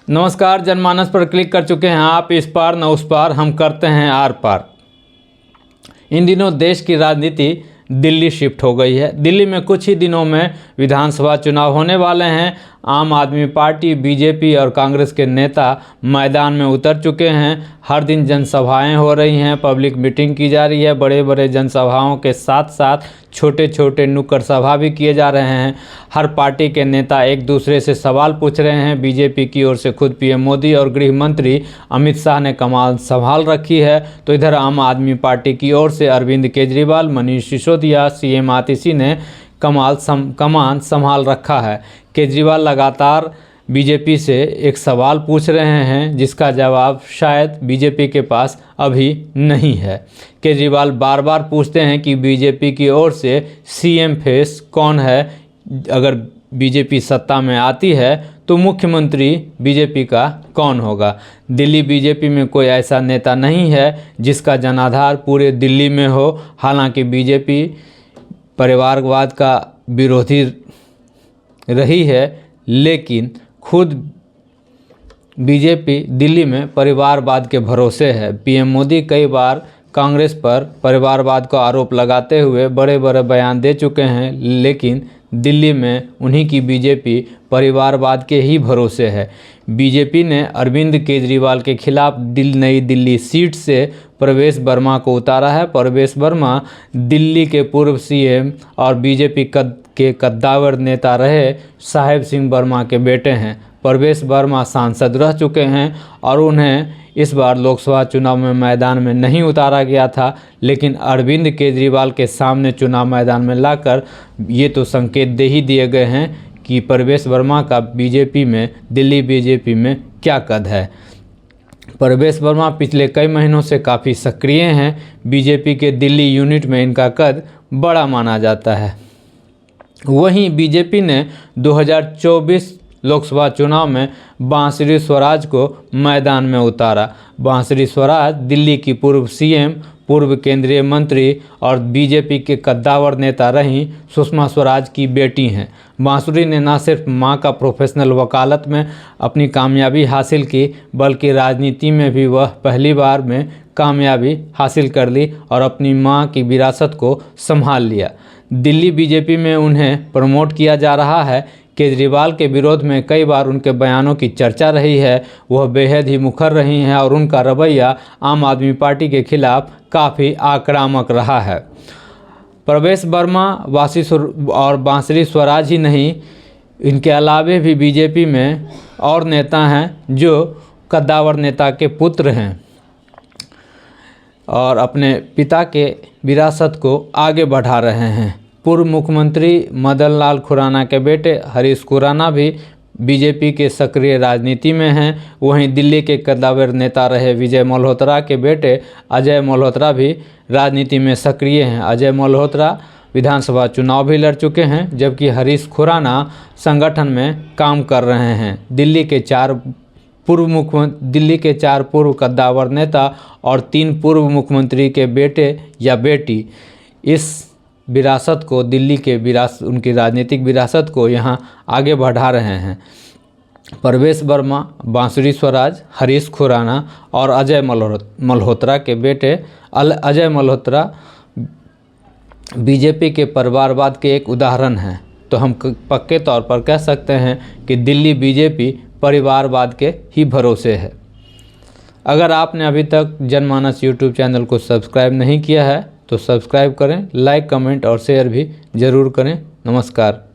नमस्कार, जनमानस पर क्लिक कर चुके हैं आप। इस पार न उस पार, हम करते हैं आर पार। इन दिनों देश की राजनीति दिल्ली शिफ्ट हो गई है। दिल्ली में कुछ ही दिनों में विधानसभा चुनाव होने वाले हैं। आम आदमी पार्टी, बीजेपी और कांग्रेस के नेता मैदान में उतर चुके हैं। हर दिन जनसभाएं हो रही हैं, पब्लिक मीटिंग की जा रही है। बड़े बड़े जनसभाओं के साथ साथ छोटे छोटे नुक्कड़ सभा भी किए जा रहे हैं। हर पार्टी के नेता एक दूसरे से सवाल पूछ रहे हैं। बीजेपी की ओर से खुद पीएम मोदी और गृह मंत्री अमित शाह ने कमान संभाल रखी है, तो इधर आम आदमी पार्टी की ओर से अरविंद केजरीवाल, मनीष सिसोदिया, सीएम आतिशी ने कमान संभाल रखा है। केजरीवाल लगातार बीजेपी से एक सवाल पूछ रहे हैं जिसका जवाब शायद बीजेपी के पास अभी नहीं है। केजरीवाल बार बार पूछते हैं कि बीजेपी की ओर से सीएम फेस कौन है। अगर बीजेपी सत्ता में आती है तो मुख्यमंत्री बीजेपी का कौन होगा। दिल्ली बीजेपी में कोई ऐसा नेता नहीं है जिसका जनाधार पूरे दिल्ली में हो। हालांकि बीजेपी परिवारवाद का विरोधी रही है, लेकिन खुद बीजेपी दिल्ली में परिवारवाद के भरोसे है। पीएम मोदी कई बार कांग्रेस पर परिवारवाद का आरोप लगाते हुए बड़े बड़े बयान दे चुके हैं, लेकिन दिल्ली में उन्हीं की बीजेपी परिवारवाद के ही भरोसे है। बीजेपी ने अरविंद केजरीवाल के खिलाफ नई दिल्ली सीट से प्रवेश वर्मा को उतारा है। प्रवेश वर्मा दिल्ली के पूर्व सीएम और बीजेपी के कद्दावर नेता रहे साहेब सिंह वर्मा के बेटे हैं। प्रवेश वर्मा सांसद रह चुके हैं और उन्हें इस बार लोकसभा चुनाव में मैदान में नहीं उतारा गया था, लेकिन अरविंद केजरीवाल के सामने चुनाव मैदान में लाकर ये तो संकेत दे ही दिए गए हैं कि प्रवेश वर्मा का बीजेपी में, दिल्ली बीजेपी में क्या कद है। प्रवेश वर्मा पिछले कई महीनों से काफ़ी सक्रिय हैं। बीजेपी के दिल्ली यूनिट में इनका कद बड़ा माना जाता है। वहीं बीजेपी ने 2024 लोकसभा चुनाव में बांसुरी स्वराज को मैदान में उतारा। बांसुरी स्वराज दिल्ली की पूर्व सीएम, पूर्व केंद्रीय मंत्री और बीजेपी के कद्दावर नेता रहीं सुषमा स्वराज की बेटी हैं। बांसुरी ने न सिर्फ मां का प्रोफेशनल वकालत में अपनी कामयाबी हासिल की, बल्कि राजनीति में भी वह पहली बार में कामयाबी हासिल कर ली और अपनी मां की विरासत को संभाल लिया। दिल्ली बीजेपी में उन्हें प्रमोट किया जा रहा है। केजरीवाल के विरोध में कई बार उनके बयानों की चर्चा रही है। वह बेहद ही मुखर रही हैं और उनका रवैया आम आदमी पार्टी के खिलाफ काफ़ी आक्रामक रहा है। प्रवेश वर्मा और बांसुरी स्वराज ही नहीं, इनके अलावे भी बीजेपी में और नेता हैं जो कद्दावर नेता के पुत्र हैं और अपने पिता के विरासत को आगे बढ़ा रहे हैं। पूर्व मुख्यमंत्री मदन लाल खुराना के बेटे हरीश खुराना भी बीजेपी के सक्रिय राजनीति में हैं। वहीं दिल्ली के कद्दावर नेता रहे विजय मल्होत्रा के बेटे अजय मल्होत्रा भी राजनीति में सक्रिय हैं। अजय मल्होत्रा विधानसभा चुनाव भी लड़ चुके हैं, जबकि हरीश खुराना संगठन में काम कर रहे हैं। दिल्ली के चार पूर्व कद्दावर नेता और 3 पूर्व मुख्यमंत्री के बेटे या बेटी इस विरासत को, दिल्ली के उनकी राजनीतिक विरासत को यहाँ आगे बढ़ा रहे हैं। प्रवेश वर्मा, बांसुरी स्वराज, हरीश खुराना और अजय मल्होत्रा के बेटे अजय मल्होत्रा बीजेपी के परिवारवाद के एक उदाहरण हैं। तो हम पक्के तौर पर कह सकते हैं कि दिल्ली बीजेपी परिवारवाद के ही भरोसे है। अगर आपने अभी तक जनमानस यूट्यूब चैनल को सब्सक्राइब नहीं किया है तो सब्सक्राइब करें, लाइक, कमेंट और शेयर भी ज़रूर करें। नमस्कार।